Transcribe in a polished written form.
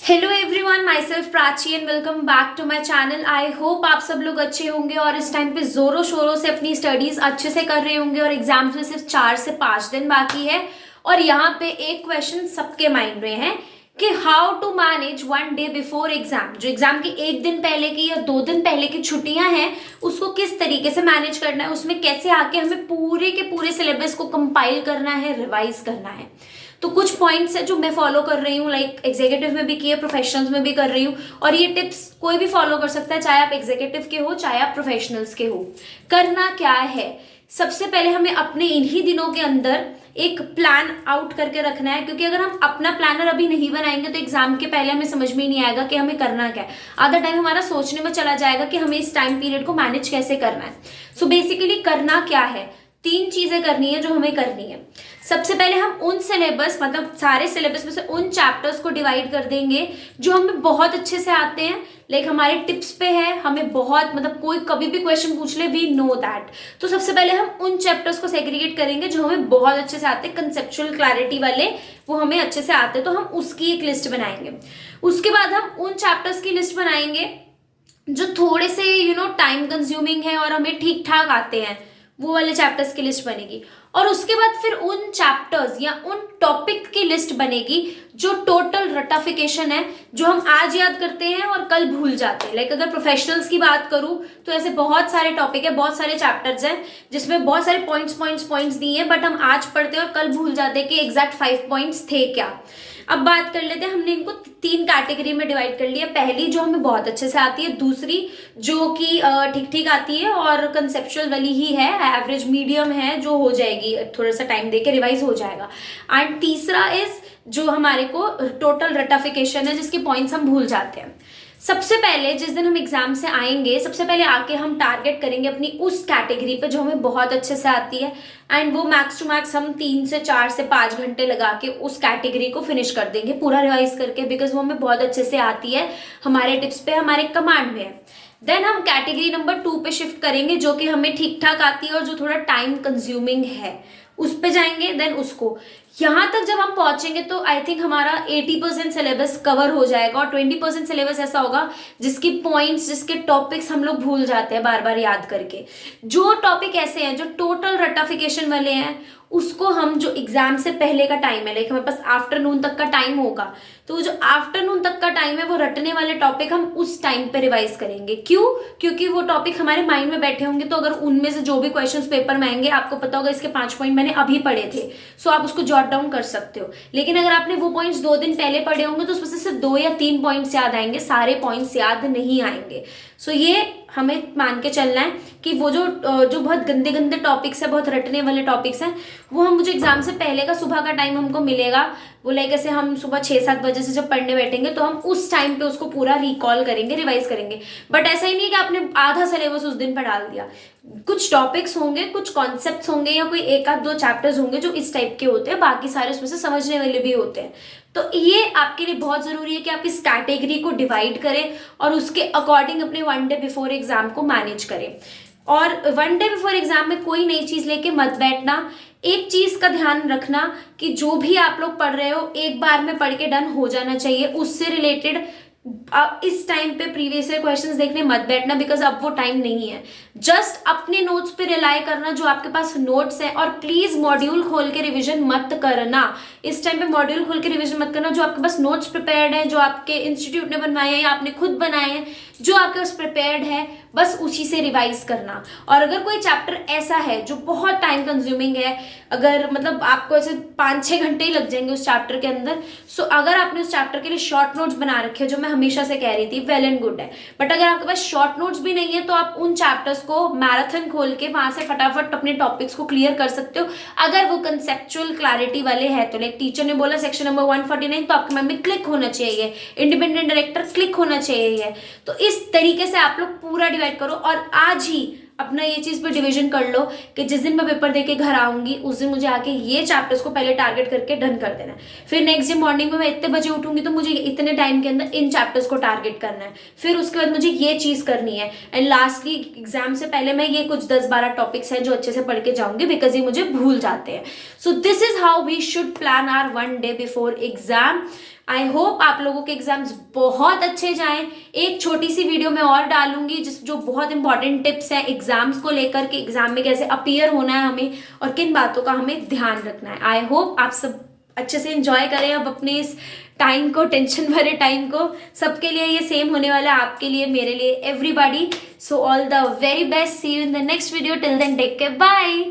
Hello everyone, myself Prachi and welcome back to my channel. I hope आप सब लोग अच्छे होंगे और इस टाइम पे जोरों शोरों से अपनी स्टडीज अच्छे से कर रहे होंगे और एग्जाम्स में सिर्फ 4 से 5 दिन बाकी है। और यहाँ पे एक क्वेश्चन सबके माइंड में है कि how to manage 1 day before exam. जो एग्जाम के 1 दिन पहले की या 2 दिन पहले की छुट्टियां हैं उसको किस तरीके से मैनेज करना है, उसमें कैसे आके हमें पूरे के पूरे सिलेबस को कंपाइल करना है, रिवाइज करना है। तो कुछ पॉइंट्स है जो मैं फॉलो कर रही हूँ, लाइक एग्जीक्यूटिव में भी किए, प्रोफेशनल्स में भी कर रही हूँ। और ये टिप्स कोई भी फॉलो कर सकता है, चाहे आप एग्जीक्यूटिव के हो चाहे आप प्रोफेशनल्स के हो। करना क्या है, सबसे पहले हमें अपने इन्हीं दिनों के अंदर एक प्लान आउट करके रखना है, क्योंकि अगर हम अपना प्लानर अभी नहीं बनाएंगे तो एग्जाम के पहले हमें समझ में ही नहीं आएगा कि हमें करना क्या है। आधा टाइम हमारा सोचने में चला जाएगा कि हमें इस टाइम पीरियड को मैनेज कैसे करना है। सो बेसिकली करना क्या है, 3 चीजें करनी है जो हमें करनी है। सबसे पहले हम उन सिलेबस, मतलब सारे सिलेबस में से उन चैप्टर्स को डिवाइड कर देंगे जो हमें बहुत अच्छे से आते हैं, लाइक हमारे टिप्स पे है, हमें बहुत, मतलब कोई कभी भी क्वेश्चन पूछ ले, वी नो दैट। तो सबसे पहले हम उन चैप्टर्स को सेग्रीगेट करेंगे जो हमें बहुत अच्छे से आते हैं, कंसेप्चुअल क्लैरिटी वाले, वो हमें अच्छे से आते हैं, तो हम उसकी एक लिस्ट बनाएंगे। उसके बाद हम उन चैप्टर्स की लिस्ट बनाएंगे जो थोड़े से टाइम कंज्यूमिंग है और हमें ठीक ठाक आते हैं, वो वाले चैप्टर्स की लिस्ट बनेगी। और उसके बाद फिर उन चैप्टर्स या उन टॉपिक की लिस्ट बनेगी जो टोटल रटाफिकेशन है, जो हम आज याद करते हैं और कल भूल जाते हैं। लाइक अगर प्रोफेशनल्स की बात करूं तो ऐसे बहुत सारे टॉपिक है, बहुत सारे चैप्टर्स हैं जिसमें बहुत सारे पॉइंट्स दिए हैं, बट हम आज पढ़ते हैं और कल भूल जाते हैं कि एग्जैक्ट 5 पॉइंट्स थे क्या। अब बात कर लेते हैं, हमने इनको 3 कैटेगरी में डिवाइड कर लिया। पहली जो हमें बहुत अच्छे से आती है, दूसरी जो कि ठीक ठीक आती है और कंसेप्चुअल वाली ही है, एवरेज मीडियम है, जो हो जाएगी, थोड़ा सा टाइम देके रिवाइज हो जाएगा। एंड तीसरा इज जो हमारे को टोटल रटाफिकेशन है, जिसके पॉइंट्स हम भूल जाते हैं। सबसे पहले जिस दिन हम एग्जाम से आएंगे, सबसे पहले आके हम टारगेट करेंगे अपनी उस कैटेगरी पे जो हमें बहुत अच्छे से आती है, एंड वो मैक्स टू मैक्स हम 3 से 4 से 5 घंटे लगा के उस कैटेगरी को फिनिश कर देंगे पूरा रिवाइज करके, बिकॉज वो हमें बहुत अच्छे से आती है, हमारे टिप्स पे, हमारे कमांड में है। देन हम कैटेगरी नंबर 2 पे शिफ्ट करेंगे जो कि हमें ठीक ठाक आती है और जो थोड़ा टाइम कंज्यूमिंग है, उस पे जाएंगे। देन उसको यहां तक जब हम पहुंचेंगे तो आई थिंक हमारा 80% सिलेबस कवर हो जाएगा और 20% सिलेबस ऐसा होगा जिसकी पॉइंट्स, जिसके टॉपिक्स हम लोग भूल जाते हैं बार बार याद करके। जो टॉपिक ऐसे हैं जो टोटल रटाफिकेशन वाले हैं, उसको हम, जो एग्जाम से पहले का टाइम है, लाइक हमारे पास आफ्टरनून तक का टाइम होगा, तो जो आफ्टरनून तक का टाइम है वो रटने वाले टॉपिक हम उस टाइम पे रिवाइज करेंगे। क्यों? क्योंकि वो टॉपिक हमारे माइंड में बैठे होंगे, तो अगर उनमें से जो भी क्वेश्चंस पेपर में आएंगे, आपको पता होगा इसके 5 पॉइंट मैंने अभी पढ़े थे, सो आप उसको जॉट डाउन कर सकते हो। लेकिन अगर आपने वो पॉइंट्स 2 दिन पहले पढ़े होंगे तो उसमें से सिर्फ 2 या 3 पॉइंट्स याद आएंगे, सारे पॉइंट्स याद नहीं आएंगे। सो ये हमें मान के चलना है कि वो जो बहुत गंदे गंदे टॉपिक्स है, बहुत रटने वाले टॉपिक्स हैं, वो हम, मुझे एग्जाम से पहले का सुबह का टाइम हमको मिलेगा, वो लाइक ऐसे हम सुबह 6-7 बजे से जब पढ़ने बैठेंगे तो हम उस टाइम पे उसको पूरा रिकॉल करेंगे, रिवाइज करेंगे। बट ऐसा ही नहीं कि आपने आधा सिलेबस उस दिन पर डाल दिया। कुछ टॉपिक्स होंगे, कुछ कॉन्सेप्ट्स होंगे, या कोई 1-2 चैप्टर्स होंगे जो इस टाइप के होते हैं, बाकी सारे उसमें से समझने वाले भी होते हैं। तो ये आपके लिए बहुत जरूरी है कि आप इस कैटेगरी को डिवाइड करें और उसके अकॉर्डिंग अपने 1 डे बिफोर एग्जाम को मैनेज करें। और 1 डे बिफोर एग्जाम में कोई नई चीज लेके मत बैठना। एक चीज का ध्यान रखना कि जो भी आप लोग पढ़ रहे हो एक बार में पढ़ के डन हो जाना चाहिए। उससे रिलेटेड इस टाइम पे प्रीवियस ईयर क्वेश्चंस देखने मत बैठना, बिकॉज अब वो टाइम नहीं है। जस्ट अपने नोट्स पे रिलाई करना, जो आपके पास नोट्स है, और प्लीज मॉड्यूल खोल के रिवीजन मत करना। इस टाइम पे मॉड्यूल खोल के रिवीजन मत करना। जो आपके पास नोट्स प्रिपेयर्ड है, जो आपके इंस्टीट्यूट ने बनवाए हैं या आपने खुद बनाए हैं, जो आपके पास प्रिपेयर्ड है, बस उसी से रिवाइज करना। और अगर कोई चैप्टर ऐसा है जो बहुत टाइम कंज्यूमिंग है, अगर मतलब आपको ऐसे 5-6 घंटे ही लग जाएंगे उस चैप्टर के अंदर, सो अगर आपने उस चैप्टर के लिए शॉर्ट नोट्स बना रखे हैं, जो मैं हमेशा से कह रही थी, वेल एंड गुड है। बट अगर आपके पास शॉर्ट नोट्स भी नहीं है तो आप उन चैप्टर्स को मैराथन खोल के वहां से फटाफट अपने टॉपिक्स को क्लियर कर सकते हो। अगर वो कंसेप्चुअल क्लैरिटी वाले है तो, लाइक टीचर ने बोला सेक्शन नंबर 149, तो आपके माइंड में क्लिक होना चाहिए, इंडिपेंडेंट डायरेक्टर क्लिक होना चाहिए। तो इस तरीके से आप लोग पूरा डिवाइड करो और आज ही अपना ये चीज पे डिवीजन कर लो कि जिस दिन मैं पेपर देके घर आऊंगी उस दिन मुझे आके ये चैप्टर्स को पहले टारगेट करके डन कर देना है। फिर नेक्स्ट डे मॉर्निंग में मैं इतने बजे उठूंगी तो मुझे इतने टाइम के अंदर इन चैप्टर्स को टारगेट करना है। फिर उसके बाद मुझे ये चीज करनी है। एंड लास्टली एग्जाम से पहले मैं ये कुछ 10-12 टॉपिक्स हैं जो अच्छे से पढ़ के जाऊंगी, बिकॉज ये मुझे भूल जाते हैं। So this is how we should plan our 1 day before exam. I hope आप लोगों के एग्जाम्स बहुत अच्छे जाएं। एक छोटी सी वीडियो मैं और डालूंगी जो बहुत इंपॉर्टेंट टिप्स हैं एग्जाम्स को लेकर के, एग्जाम में कैसे अपीयर होना है हमें और किन बातों का हमें ध्यान रखना है। आई होप आप सब अच्छे से एंजॉय करें अब अपने इस टाइम को, टेंशन भरे टाइम को। सबके लिए ये सेम होने वाला है, आपके लिए, मेरे लिए, everybody. So all the very best, see you in the next video, till then take care, bye.